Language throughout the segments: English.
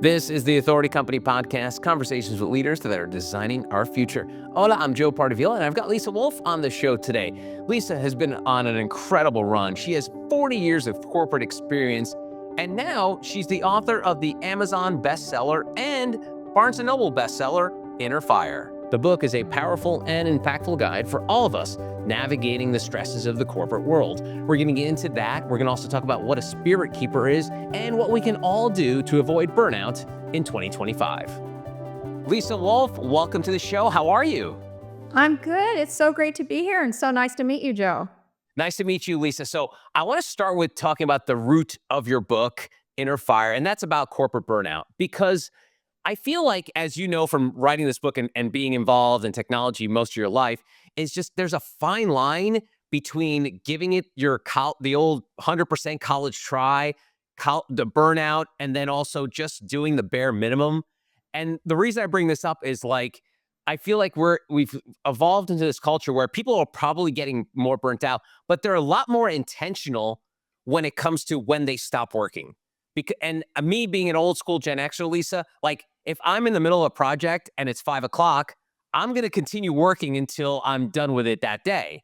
This is the Authority Company podcast, conversations with leaders that are designing our future. Hola, I'm Joe Pardavila, and I've got Lisa Wolfe on the show today. Lisa has been on an incredible run. She has 40 years of corporate experience, and now she's the author of the Amazon bestseller and Barnes & Noble bestseller, Inner Fire. The book is a powerful and impactful guide for all of us navigating the stresses of the corporate world. We're going to get into that. We're going to also talk about what a spirit keeper is and what we can all do to avoid burnout in 2025. Lisa Wolfe, welcome to the show. How are you? I'm good. It's so great to be here and so nice to meet you, Joe. Nice to meet you, Lisa. So I want to start with talking about the root of your book, Inner Fire, and that's about corporate burnout, because I feel like, as you know from writing this book and being involved in technology most of your life, is just there's a fine line between giving it the old 100% college try, the burnout, and then also just doing the bare minimum. And the reason I bring this up is like, I feel like we've evolved into this culture where people are probably getting more burnt out, but they're a lot more intentional when it comes to when they stop working. And me being an old school Gen Xer, Lisa, like if I'm in the middle of a project and it's 5 o'clock, I'm going to continue working until I'm done with it that day.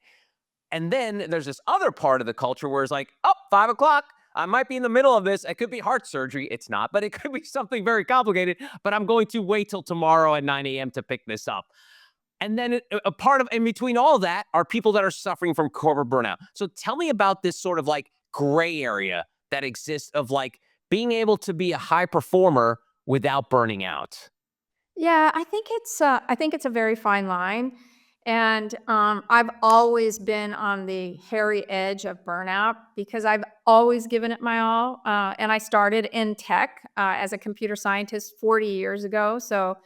And then there's this other part of the culture where it's like, oh, 5 o'clock, I might be in the middle of this. It could be heart surgery. It's not, but it could be something very complicated. But I'm going to wait till tomorrow at 9 a.m. to pick this up. And then a part of in between all that are people that are suffering from corporate burnout. So tell me about this sort of like gray area that exists of like being able to be a high performer without burning out. Yeah, I think it's a very fine line, and I've always been on the hairy edge of burnout because I've always given it my all, and I started in tech as a computer scientist 40 years ago. So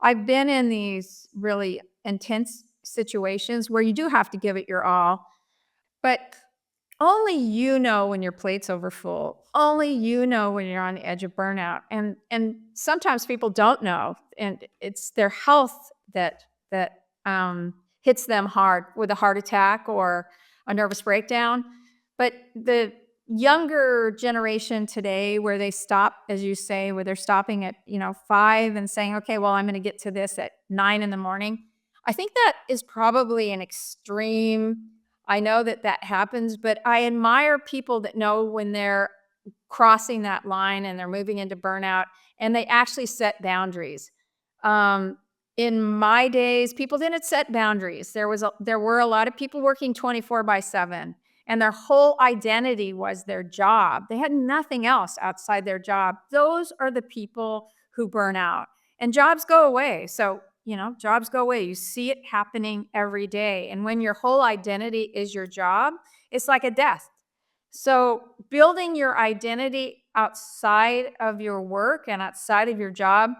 I've been in these really intense situations where you do have to give it your all, but only you know when your plate's overfull. Only you know when you're on the edge of burnout. And sometimes people don't know. And it's their health that hits them hard with a heart attack or a nervous breakdown. But the younger generation today, where they stop, as you say, where they're stopping at 5 and saying, okay, well, I'm going to get to this at 9 in the morning. I think that is probably an extreme. I know that that happens, but I admire people that know when they're crossing that line and they're moving into burnout and they actually set boundaries. Um, in my days, people didn't set boundaries. There were a lot of people working 24/7, and their whole identity was their job. They had nothing else outside their job. Those are the people who burn out, and jobs go away. So jobs go away. You see it happening every day. And when your whole identity is your job, it's like a death. So building your identity outside of your work and outside of your job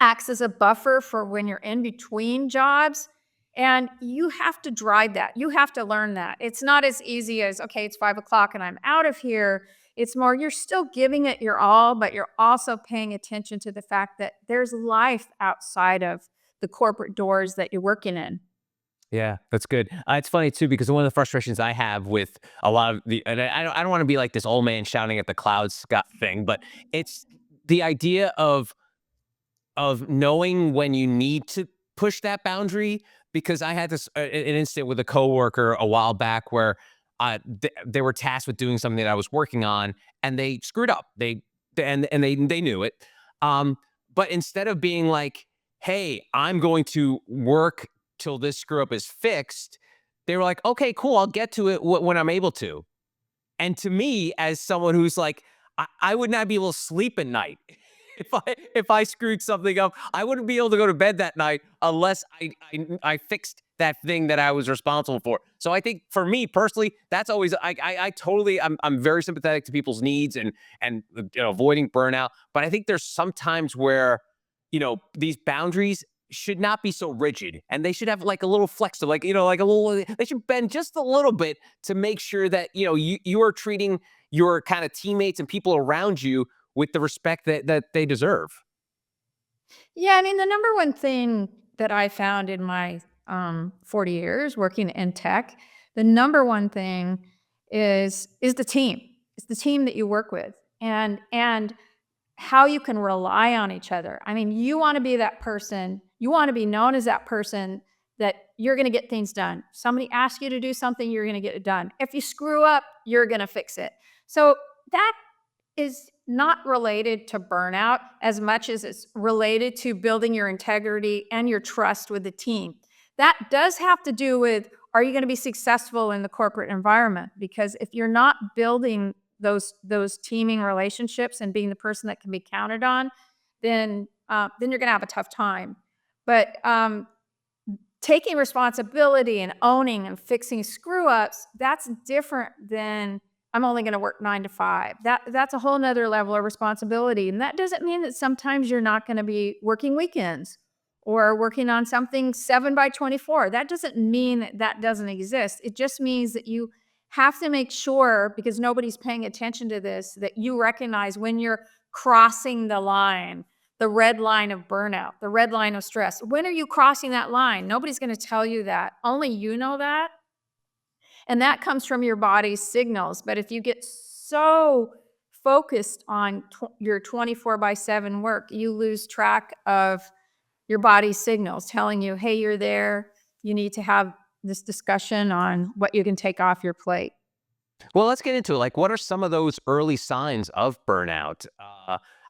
acts as a buffer for when you're in between jobs. And you have to drive that. You have to learn that. It's not as easy as, okay, it's 5 o'clock and I'm out of here. It's more, you're still giving it your all, but you're also paying attention to the fact that there's life outside of the corporate doors that you're working in. Yeah, that's good. It's funny too, because one of the frustrations I have with a lot of and I don't want to be like this old man shouting at the clouds Scott thing, but it's the idea of knowing when you need to push that boundary. Because I had this an incident with a coworker a while back where they were tasked with doing something that I was working on, and they screwed up. They knew it. Um, but instead of being like, "Hey, I'm going to work till this screw up is fixed," they were like, "Okay, cool, I'll get to it when I'm able to." And to me, as someone who's like, I would not be able to sleep at night if I screwed something up. I wouldn't be able to go to bed that night unless I fixed that thing that I was responsible for. So I think for me personally, that's always I totally I'm very sympathetic to people's needs and avoiding burnout. But I think there's some times where these boundaries should not be so rigid, and they should have like a little flexible, like like a little. They should bend just a little bit to make sure that you are treating your kind of teammates and people around you with the respect that they deserve. Yeah, I mean, the number one thing that I found in my 40 years working in tech, the number one thing is the team. It's the team that you work with. And how you can rely on each other. I mean, you want to be that person, you want to be known as that person that you're going to get things done. Somebody asks you to do something, you're going to get it done. If you screw up, you're going to fix it. So that is not related to burnout as much as it's related to building your integrity and your trust with the team. That does have to do with, are you going to be successful in the corporate environment? Because if you're not building those teaming relationships and being the person that can be counted on, then you're going to have a tough time. But taking responsibility and owning and fixing screw ups, that's different than I'm only going to work 9 to 5. That's a whole nother level of responsibility. And that doesn't mean that sometimes you're not going to be working weekends or working on something 7 by 24. That doesn't mean that that doesn't exist. It just means that you have to make sure, because nobody's paying attention to this, that you recognize when you're crossing the line, the red line of burnout, the red line of stress. When are you crossing that line? Nobody's going to tell you that. Only you know that. And that comes from your body's signals. But if you get so focused on your 24/7 work, you lose track of your body's signals telling you, hey, you're there. You need to have this discussion on what you can take off your plate. Well, let's get into it. Like, what are some of those early signs of burnout?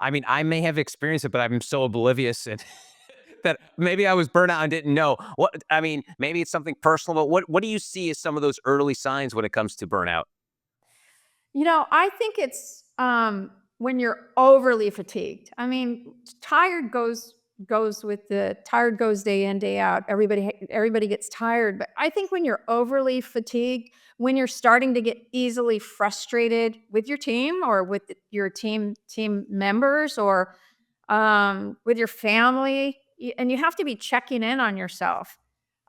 I mean, I may have experienced it, but I'm so oblivious and that maybe I was burnt out and didn't know. What I mean, maybe it's something personal, but what do you see as some of those early signs when it comes to burnout? I think it's when you're overly fatigued. I mean, tired goes with the tired goes day in day out. Everybody gets tired, but I think when you're overly fatigued, when you're starting to get easily frustrated with your team or with your team members or with your family, and you have to be checking in on yourself.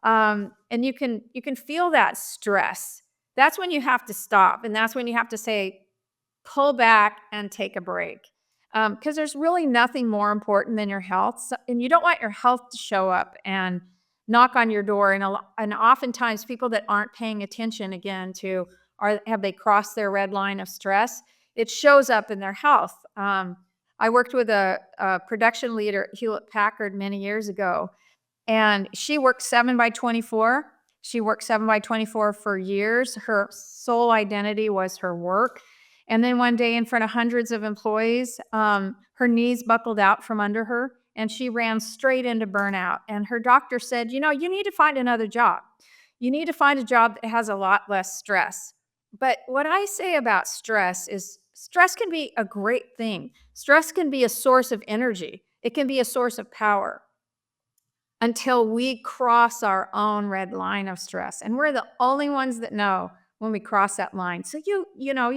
And you can feel that stress. That's when you have to stop, and that's when you have to say, pull back and take a break. Because there's really nothing more important than your health, and you don't want your health to show up and knock on your door. And oftentimes, people that aren't paying attention again to have they crossed their red line of stress, it shows up in their health. I worked with a production leader at Hewlett Packard many years ago, and she worked 7 by 24. She worked 7 by 24 for years. Her sole identity was her work. And then one day, in front of hundreds of employees, her knees buckled out from under her, and she ran straight into burnout. And her doctor said, you need to find another job. You need to find a job that has a lot less stress. But what I say about stress is stress can be a great thing. Stress can be a source of energy. It can be a source of power until we cross our own red line of stress. And we're the only ones that know when we cross that line. So you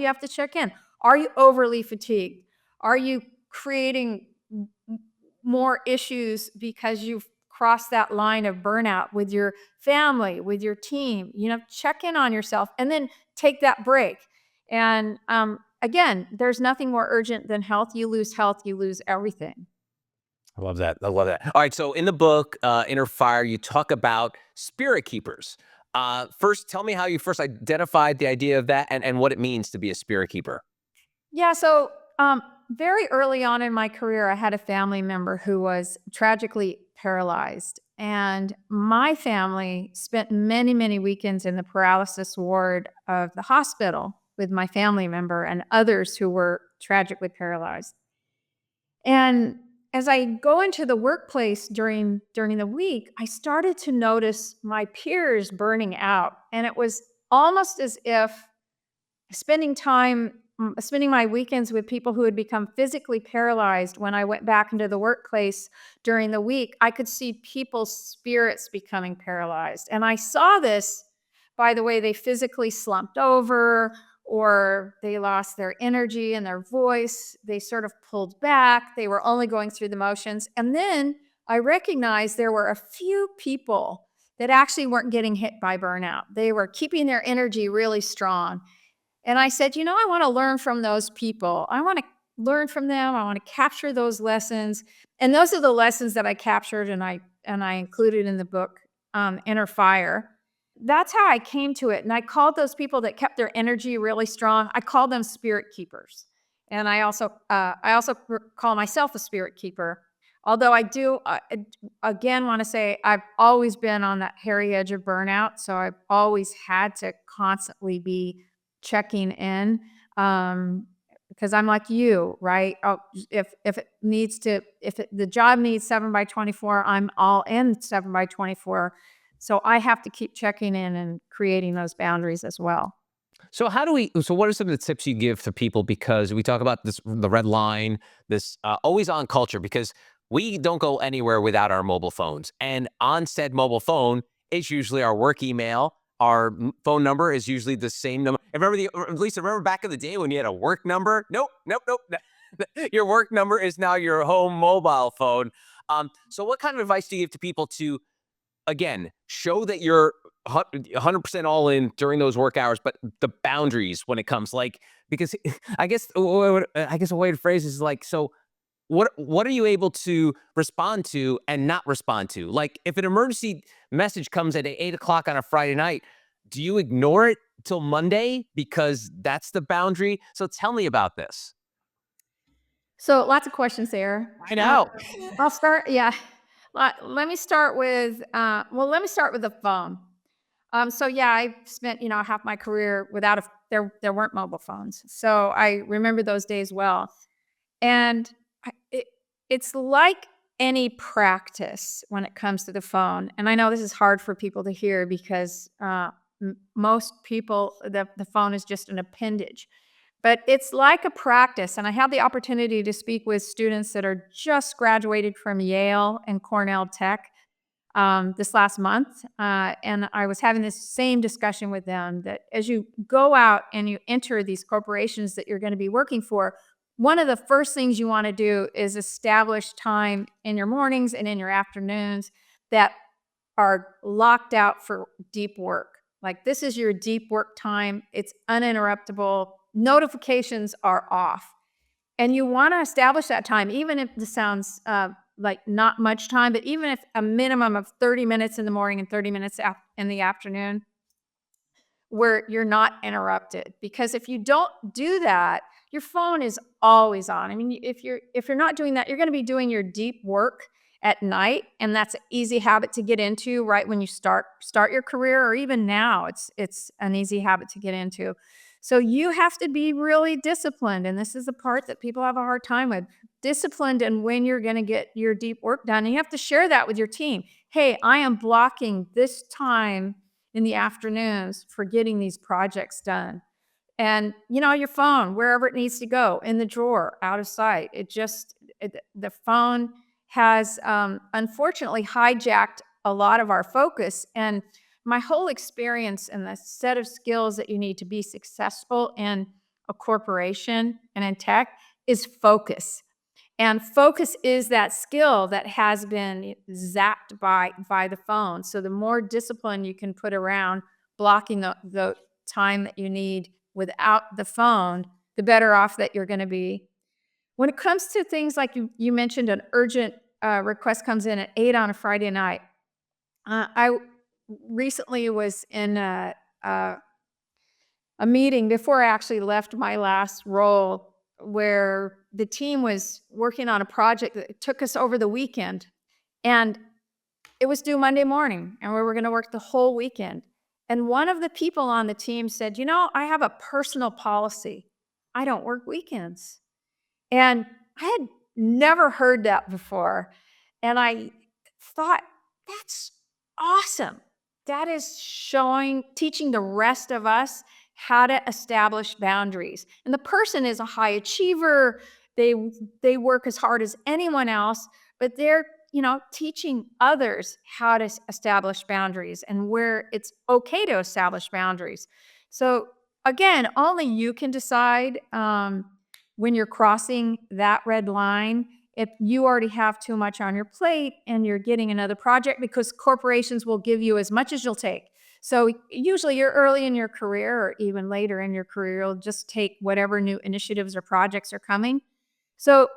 have to check in. Are you overly fatigued? Are you creating more issues because you've crossed that line of burnout with your family, with your team? Check in on yourself and then take that break. And again, there's nothing more urgent than health. You lose health, you lose everything. I love that. I love that. All right. So in the book, Inner Fire, you talk about spirit keepers. First, tell me how you first identified the idea of that and what it means to be a spirit keeper. Yeah, so very early on in my career, I had a family member who was tragically paralyzed. And my family spent many, many weekends in the paralysis ward of the hospital with my family member and others who were tragically paralyzed. And as I go into the workplace during the week, I started to notice my peers burning out. And it was almost as if spending my weekends with people who had become physically paralyzed. When I went back into the workplace during the week, I could see people's spirits becoming paralyzed. And I saw this by the way they physically slumped over, or they lost their energy and their voice. They sort of pulled back. They were only going through the motions. And then I recognized there were a few people that actually weren't getting hit by burnout. They were keeping their energy really strong. And I said, I want to learn from those people. I want to learn from them. I want to capture those lessons. And those are the lessons that I captured and I included in the book, Inner Fire. That's how I came to it. And I called those people that kept their energy really strong, I called them spirit keepers. and I also call myself a spirit keeper. Although I do, again, want to say I've always been on that hairy edge of burnout, so I've always had to constantly be checking in, um, because I'm like you, right? If it needs to, the job needs 7 by 24, I'm all in 7 by 24. So I have to keep checking in and creating those boundaries as well. So what are some of the tips you give to people? Because we talk about this, the red line, this always on culture, because we don't go anywhere without our mobile phones. And on said mobile phone is usually our work email. Our phone number is usually the same number. And remember at least remember back in the day when you had a work number? Nope, nope, nope. Your work number is now your home mobile phone. So what kind of advice do you give to people to, again, show that you're 100% all in during those work hours, but the boundaries when it comes, like, because I guess a way to phrase this is like, so what are you able to respond to and not respond to? Like, if an emergency message comes at 8 o'clock on a Friday night, do you ignore it till Monday because that's the boundary? So tell me about this. So lots of questions there. I know. I'll start. Yeah. Let me start with. Let me start with the phone. So yeah, I spent half my career without a. There weren't mobile phones, so I remember those days well. And I, it, it's like any practice when it comes to the phone. And I know this is hard for people to hear because most people, the phone is just an appendage. But it's like a practice. And I had the opportunity to speak with students that are just graduated from Yale and Cornell Tech this last month. And I was having this same discussion with them that as you go out and you enter these corporations that you're going to be working for, one of the first things you want to do is establish time in your mornings and in your afternoons that are locked out for deep work. Like this is your deep work time, it's uninterruptible, notifications are off. And you want to establish that time, even if this sounds like not much time, but even if a minimum of 30 minutes in the morning and 30 minutes in the afternoon, where you're not interrupted. Because if you don't do that, your phone is always on. I mean, if you're not doing that, you're going to be doing your deep work at night, and that's an easy habit to get into right when you start your career, or even now, it's an easy habit to get into. So you have to be really disciplined, and this is the part that people have a hard time with. Disciplined and when you're going to get your deep work done, and you have to share that with your team. Hey, I am blocking this time in the afternoons for getting these projects done. And, your phone, wherever it needs to go, in the drawer, out of sight. The phone has unfortunately hijacked a lot of our focus. And my whole experience and the set of skills that you need to be successful in a corporation and in tech is focus. And focus is that skill that has been zapped by the phone. So the more discipline you can put around blocking the time that you need without the phone, the better off that you're going to be. When it comes to things like you mentioned, an urgent request comes in at 8 on a Friday night. I recently was in a meeting before I actually left my last role where the team was working on a project that took us over the weekend. And it was due Monday morning, and we were going to work the whole weekend. And one of the people on the team said, I have a personal policy. I don't work weekends. And I had never heard that before. And I thought, that's awesome. That is teaching the rest of us how to establish boundaries. And the person is a high achiever. They work as hard as anyone else, but they're, teaching others how to establish boundaries and where it's okay to establish boundaries. So again, only you can decide when you're crossing that red line, if you already have too much on your plate and you're getting another project, because corporations will give you as much as you'll take. So usually you're early in your career or even later in your career, you'll just take whatever new initiatives or projects are coming. So,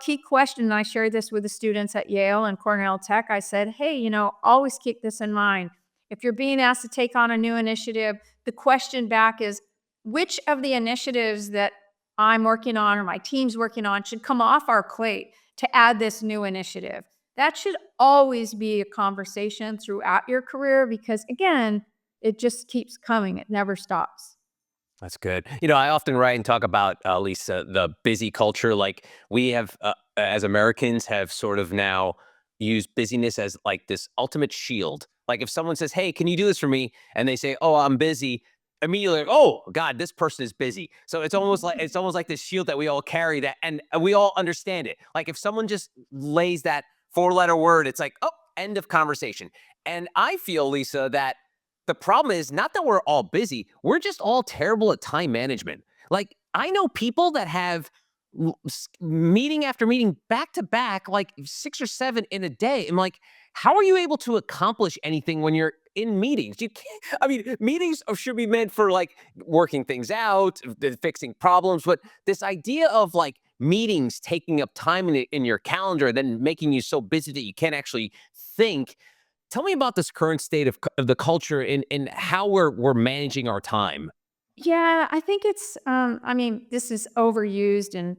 key question, and I shared this with the students at Yale and Cornell Tech. I said, hey, always keep this in mind. If you're being asked to take on a new initiative, the question back is, which of the initiatives that I'm working on or my team's working on should come off our plate to add this new initiative. That should always be a conversation throughout your career because, again, it just keeps coming. It never stops. That's good. I often write and talk about, Lisa, the busy culture. Like we have, as Americans, have sort of now used busyness as like this ultimate shield. Like if someone says, "Hey, can you do this for me?" and they say, "Oh, I'm busy," immediately, like, "Oh God, this person is busy." So it's almost like this shield that we all carry that, and we all understand it. Like if someone just lays that four-letter word, it's like, "Oh, end of conversation." And I feel, Lisa, that the problem is not that we're all busy, we're just all terrible at time management. Like, I know people that have meeting after meeting back to back, like 6 or 7 in a day. I'm like, how are you able to accomplish anything when you're in meetings? You can't, I mean, meetings should be meant for like working things out, fixing problems. But this idea of like meetings taking up time in your calendar, then making you so busy that you can't actually think. Tell me about this current state of the culture in how we're managing our time. Yeah, I think it's, I mean, this is overused and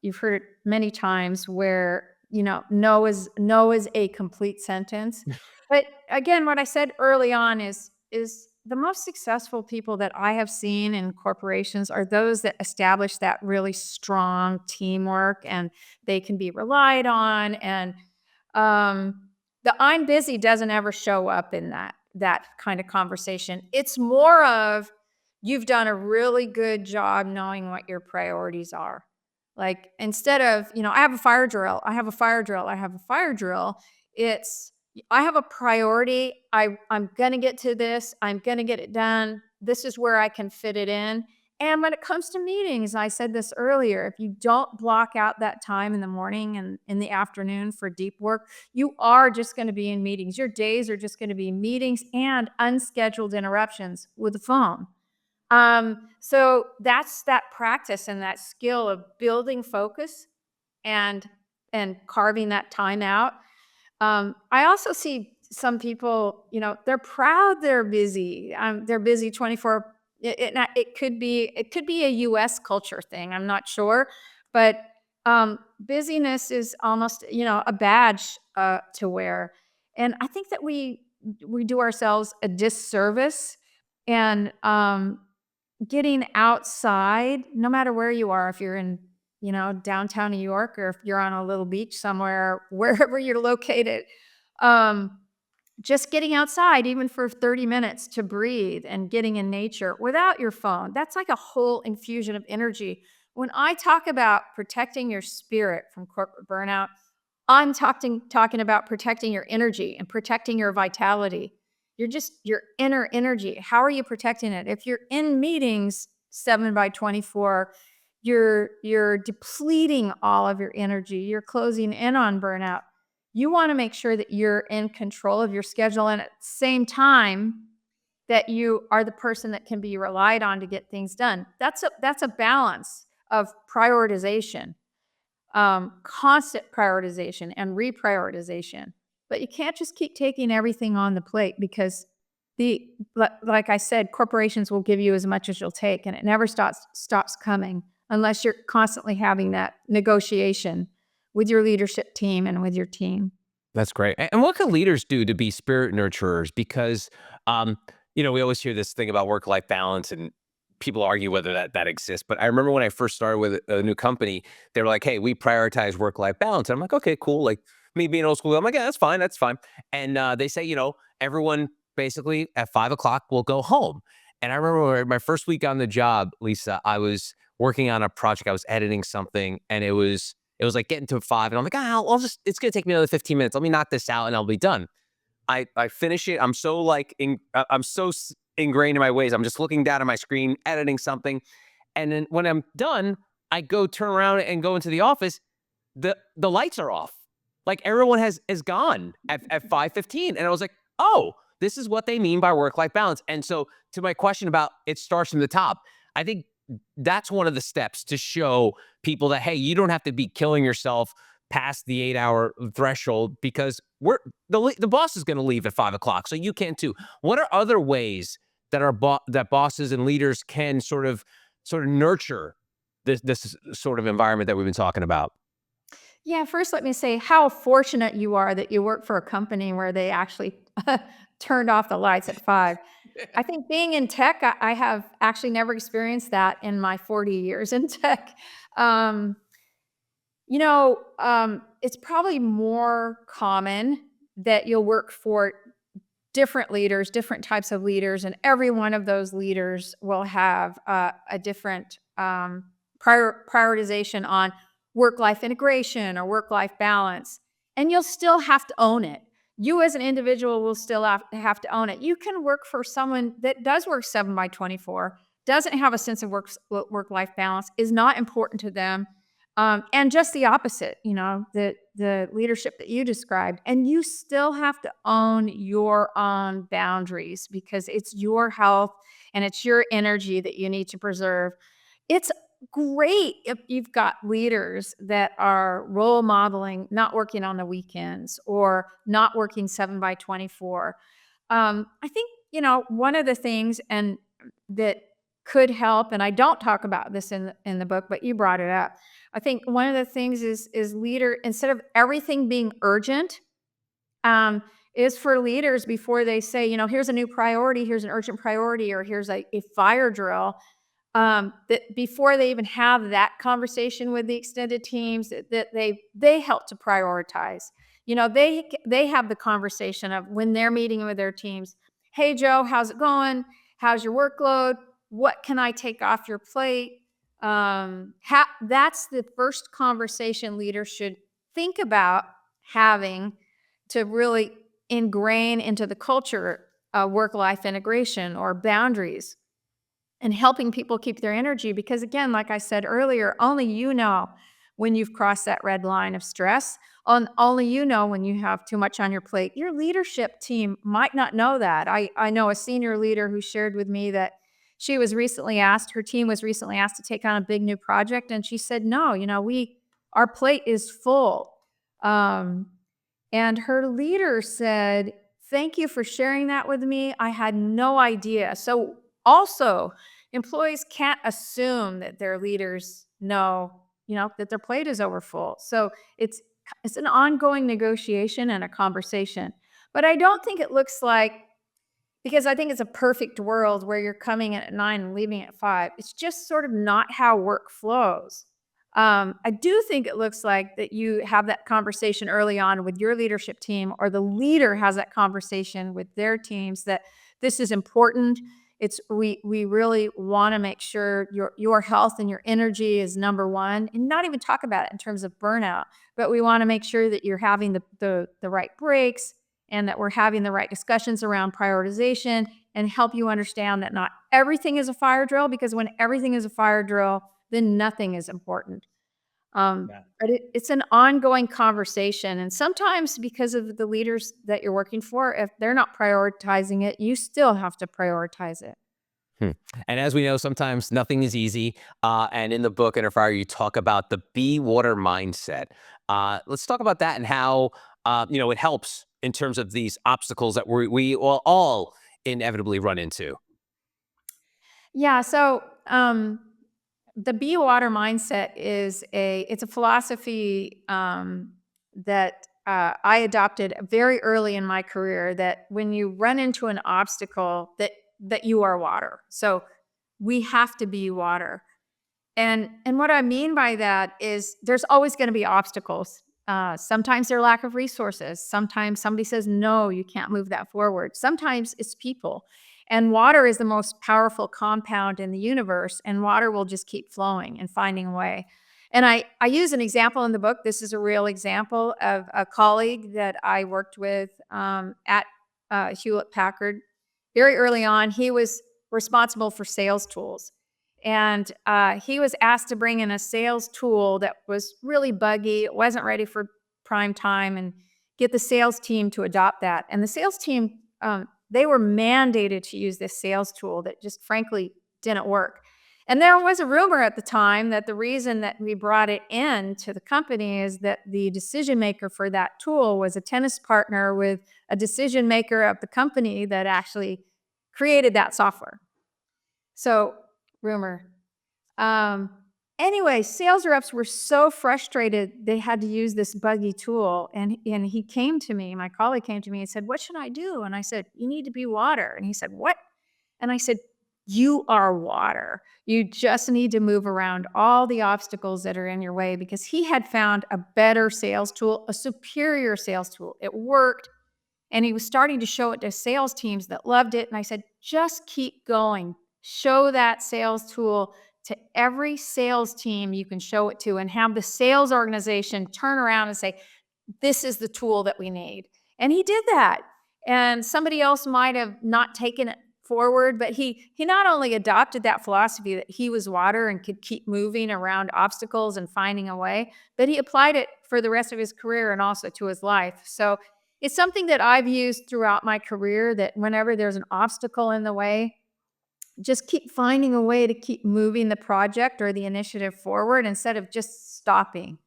you've heard it many times where, no is a complete sentence. But again, what I said early on is the most successful people that I have seen in corporations are those that establish that really strong teamwork and they can be relied on. And the I'm busy doesn't ever show up in that kind of conversation. It's more of you've done a really good job knowing what your priorities are. Like instead of, I have a fire drill, I have a fire drill, I have a fire drill, it's I have a priority. I'm going to get to this. I'm going to get it done. This is where I can fit it in. And when it comes to meetings, I said this earlier, if you don't block out that time in the morning and in the afternoon for deep work, you are just going to be in meetings. Your days are just going to be meetings and unscheduled interruptions with the phone. So that's that practice and that skill of building focus and carving that time out. I also see some people, they're proud they're busy. They're busy 24. It could be a U.S. culture thing. I'm not sure, but busyness is almost, a badge to wear, and I think that we do ourselves a disservice and getting outside, no matter where you are, if you're in, downtown New York or if you're on a little beach somewhere, wherever you're located, um, just getting outside, even for 30 minutes to breathe and getting in nature without your phone, that's like a whole infusion of energy. When I talk about protecting your spirit from corporate burnout, I'm talking about protecting your energy and protecting your vitality. Your inner energy. How are you protecting it? If you're in meetings 7 by 24, you're depleting all of your energy. You're closing in on burnout. You want to make sure that you're in control of your schedule and at the same time that you are the person that can be relied on to get things done. That's a balance of prioritization, constant prioritization and reprioritization. But you can't just keep taking everything on the plate because like I said, corporations will give you as much as you'll take, and it never stops coming unless you're constantly having that negotiation with your leadership team and with your team. That's great. And what can leaders do to be spirit nurturers? Because, um, we always hear this thing about work-life balance, and people argue whether that exists. But I remember when I first started with a new company, they were like, "Hey, we prioritize work-life balance." And I'm like, "Okay, cool." Like me being old school, I'm like, "Yeah, that's fine, that's fine." And they say, everyone basically at 5 o'clock will go home. And I remember my first week on the job, Lisa, I was working on a project. I was editing something, and it was like getting to 5, and I'm like, I'll just, it's gonna take me another 15 minutes. Let me knock this out and I'll be done. I finish it. I'm so like, I'm so ingrained in my ways. I'm just looking down at my screen, editing something. And then when I'm done, I go turn around and go into the office. The lights are off. Like everyone has gone at 5:15. And I was like, oh, this is what they mean by work-life balance. And so to my question about it starts from the top, I think that's one of the steps to show people that, hey, you don't have to be killing yourself past the 8 hour threshold because the boss is going to leave at 5 o'clock, so you can too. What are other ways that that bosses and leaders can sort of nurture? this sort of environment that we've been talking about? Yeah, first let me say how fortunate you are that you work for a company where they actually turned off the lights at 5. I think being in tech, I have actually never experienced that in my 40 years in tech. Um, it's probably more common that you'll work for different leaders, different types of leaders, and every one of those leaders will have a different prioritization on work-life integration or work-life balance, and you'll still have to own it. You as an individual will still have to own it. You can work for someone that does work 7 by 24, doesn't have a sense of work-life balance, is not important to them, and just the opposite, the leadership that you described. And you still have to own your own boundaries because it's your health and it's your energy that you need to preserve. It's great if you've got leaders that are role modeling, not working on the weekends or not working 7 by 24. I think, one of the things and that could help, and I don't talk about this in the book, but you brought it up. I think one of the things is leader instead of everything being urgent, is for leaders before they say, here's a new priority, here's an urgent priority, or here's a fire drill, that before they even have that conversation with the extended teams, that they help to prioritize. They have the conversation of when they're meeting with their teams. Hey, Joe, how's it going? How's your workload? What can I take off your plate? That's the first conversation leaders should think about having to really ingrain into the culture work-life integration or boundaries and helping people keep their energy. Because again, like I said earlier, only you know when you've crossed that red line of stress. Only you know when you have too much on your plate. Your leadership team might not know that. I know a senior leader who shared with me that her team was recently asked to take on a big new project. And she said, no, our plate is full. Um, and her leader said, thank you for sharing that with me. I had no idea. So also, employees can't assume that their leaders know, that their plate is over full. So it's an ongoing negotiation and a conversation. But I don't think it looks like, because I think it's a perfect world where you're coming in at 9 and leaving at 5. It's just sort of not how work flows. I do think it looks like that you have that conversation early on with your leadership team, or the leader has that conversation with their teams that this is important. We really want to make sure your health and your energy is number one, and not even talk about it in terms of burnout, but we want to make sure that you're having the right breaks and that we're having the right discussions around prioritization and help you understand that not everything is a fire drill, because when everything is a fire drill, then nothing is important. But it's an ongoing conversation. And sometimes because of the leaders that you're working for, if they're not prioritizing it, you still have to prioritize it. Hmm. And as we know, sometimes nothing is easy. And in the book, Inner Fire, you talk about the be water mindset. Let's talk about that and how it helps in terms of these obstacles that we all inevitably run into. Yeah. So the be water mindset it's a philosophy that I adopted very early in my career. That when you run into an obstacle, that you are water. So we have to be water. And what I mean by that is there's always going to be obstacles. Sometimes they're lack of resources. Sometimes somebody says, no, you can't move that forward. Sometimes it's people. And water is the most powerful compound in the universe, and water will just keep flowing and finding a way. And I use an example in the book. This is a real example of a colleague that I worked with at Hewlett Packard. Very early on, he was responsible for sales tools. And he was asked to bring in a sales tool that was really buggy. It wasn't ready for prime time, and get the sales team to adopt that. And the sales team, they were mandated to use this sales tool that just frankly didn't work. And there was a rumor at the time that the reason that we brought it in to the company is that the decision maker for that tool was a tennis partner with a decision maker of the company that actually created that software. So, rumor. Um, Anyway, sales reps were so frustrated they had to use this buggy tool. And he came to me, my colleague came to me and said, "What should I do?" And I said, "You need to be water." And he said, "What?" And I said, "You are water. You just need to move around all the obstacles that are in your way," because he had found a better sales tool, a superior sales tool. It worked. And he was starting to show it to sales teams that loved it. And I said, "Just keep going. Show that sales tool to every sales team you can show it to, and have the sales organization turn around and say, 'This is the tool that we need.'" And he did that. And somebody else might have not taken it forward, but he not only adopted that philosophy that he was water and could keep moving around obstacles and finding a way, but he applied it for the rest of his career and also to his life. So it's something that I've used throughout my career, that whenever there's an obstacle in the way, just keep finding a way to keep moving the project or the initiative forward instead of just stopping.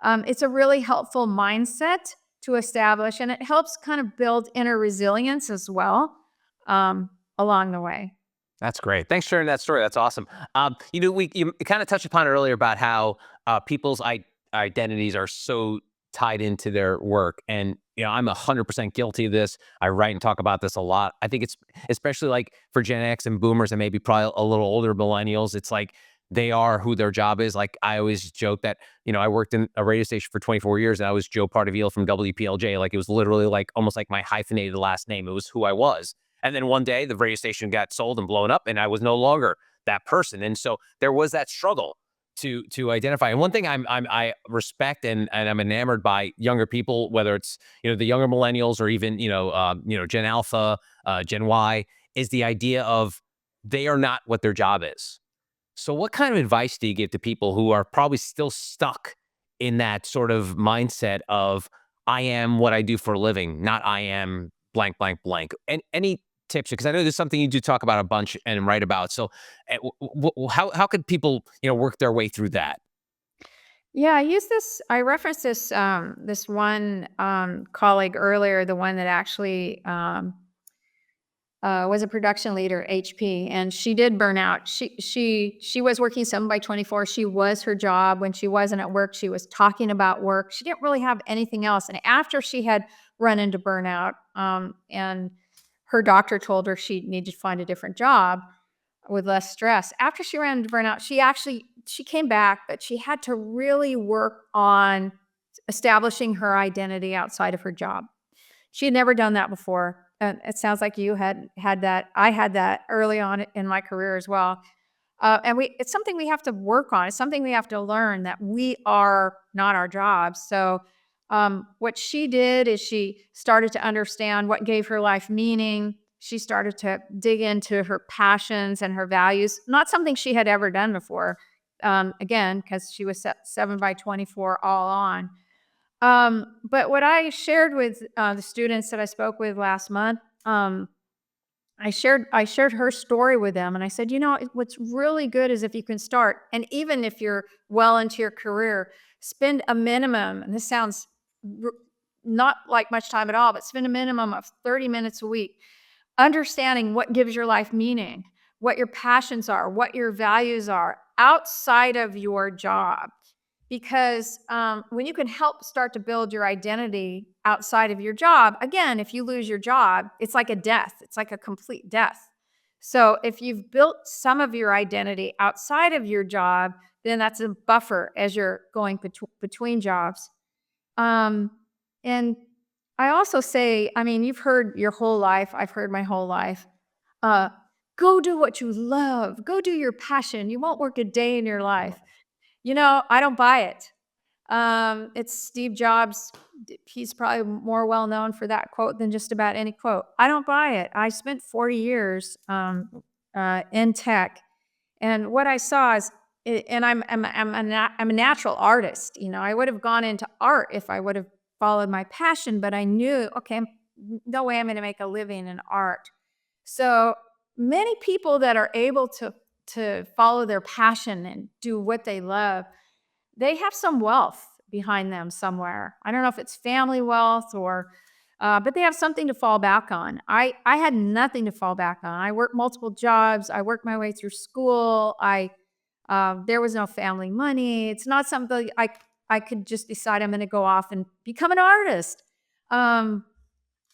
It's a really helpful mindset to establish, and it helps kind of build inner resilience as well, along the way. That's great. Thanks for sharing that story. That's awesome. You kind of touched upon it earlier about how people's identities are so tied into their work, and I'm 100% guilty of this. I write and talk about this a lot. I think it's especially like for Gen X and Boomers, and maybe probably a little older millennials. It's like they are who their job is. Like I always joke that I worked in a radio station for 24 years, and I was Joe Partiville from WPLJ. Like it was literally like almost like my hyphenated last name. It was who I was. And then one day the radio station got sold and blown up, and I was no longer that person. And so there was that struggle to identify. And one thing I respect and I'm enamored by younger people, whether it's the younger millennials or even Gen Alpha, Gen Y, is the idea of they are not what their job is. So, what kind of advice do you give to people who are probably still stuck in that sort of mindset of I am what I do for a living, not I am blank, blank, blank? And any tips? Because I know there's something you do talk about a bunch and write about. So, how could people work their way through that? Yeah, I referenced this one colleague earlier, the one that actually was a production leader at HP, and she did burn out. She was working 7 by 24. She was her job. When she wasn't at work, she was talking about work. She didn't really have anything else. And after she had run into burnout, and her doctor told her she needed to find a different job with less stress. After she ran into burnout, she came back, but she had to really work on establishing her identity outside of her job. She had never done that before. And it sounds like you had that. I had that early on in my career as well. And it's something we have to work on. It's something we have to learn, that we are not our jobs. So, what she did is she started to understand what gave her life meaning. She started to dig into her passions and her values, not something she had ever done before. Again, because she was 7 by 24 all on. But what I shared with the students that I spoke with last month, I shared her story with them, and I said, what's really good is if you can start, and even if you're well into your career, spend a minimum. And this sounds r- not like much time at all, but spend a minimum of 30 minutes a week understanding what gives your life meaning, what your passions are, what your values are outside of your job. Because when you can help start to build your identity outside of your job, again, if you lose your job, it's like a death, it's like a complete death. So if you've built some of your identity outside of your job, then that's a buffer as you're going between jobs. Um, and I also say, I mean, you've heard your whole life, I've heard my whole life. Uh, Go do what you love. Go do your passion. You won't work a day in your life. I don't buy it. It's Steve Jobs. He's probably more well known for that quote than just about any quote. I don't buy it. I spent 40 years in tech, and what I saw is, and I'm a natural artist. I would have gone into art if I would have followed my passion, but I knew, okay, no way I'm going to make a living in art. So many people that are able to follow their passion and do what they love, they have some wealth behind them somewhere. I don't know if it's family wealth but they have something to fall back on. I had nothing to fall back on. I worked multiple jobs. I worked my way through school. There was no family money. It's not something I could just decide I'm going to go off and become an artist. Um,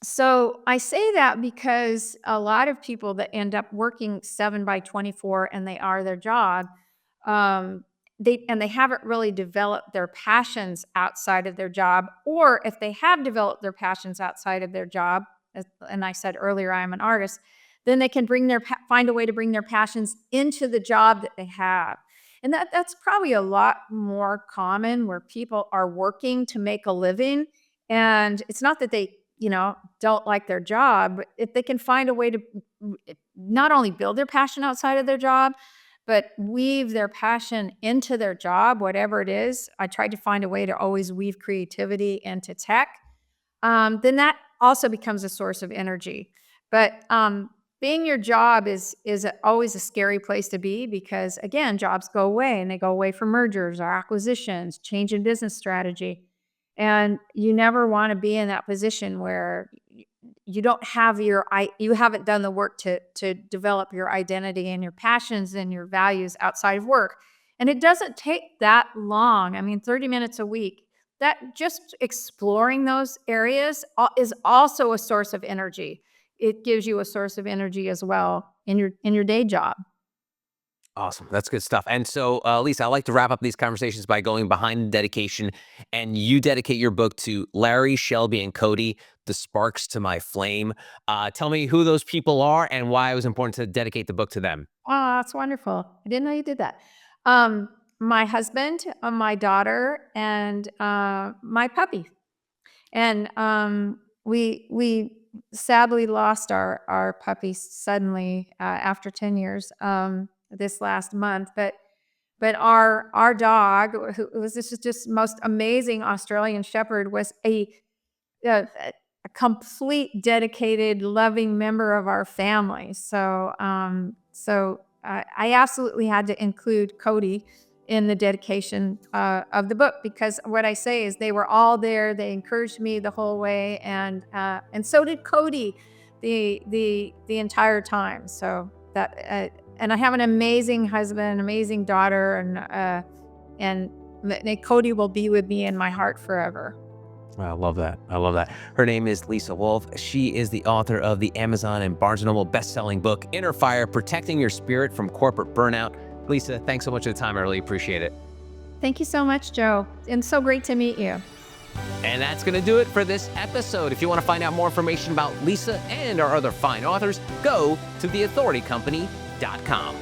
so I say that because a lot of people that end up working 7 by 24 and they are their job, um, they haven't really developed their passions outside of their job, or if they have developed their passions outside of their job, and I said earlier I'm an artist, then they can find a way to bring their passions into the job that they have. And that's probably a lot more common where people are working to make a living, and it's not that they don't like their job, but if they can find a way to not only build their passion outside of their job, but weave their passion into their job, whatever it is. I tried to find a way to always weave creativity into tech. Then that also becomes a source of energy. But being your job is always a scary place to be because, again, jobs go away and they go away for mergers or acquisitions, change in business strategy. And you never want to be in that position where you don't have you haven't done the work to develop your identity and your passions and your values outside of work. And it doesn't take that long. I mean, 30 minutes a week. That just exploring those areas is also a source of energy. It gives you a source of energy as well in your day job. Awesome. That's good stuff. And so, Lisa, I like to wrap up these conversations by going behind the dedication. And you dedicate your book to Larry, Shelby, and Cody, the sparks to my flame. Tell me who those people are and why it was important to dedicate the book to them. Oh, that's wonderful. I didn't know you did that. Um, my husband, my daughter, and my puppy. And we sadly lost our puppy suddenly after 10 years this last month. But our dog, who was this is just most amazing Australian Shepherd, was a complete, dedicated, loving member of our family. So I absolutely had to include Cody in the dedication of the book because what I say is they were all there. They encouraged me the whole way, and so did Cody the entire time. So that and I have an amazing husband, amazing daughter, and Cody will be with me in my heart forever. I love that. I love that. Her name is Lisa Wolfe. She is the author of the Amazon and Barnes & Noble best-selling book, Inner Fire, Protecting Your Spirit from Corporate Burnout. Lisa, thanks so much for the time. I really appreciate it. Thank you so much, Joe. And so great to meet you. And that's going to do it for this episode. If you want to find out more information about Lisa and our other fine authors, go to theauthoritycompany.com.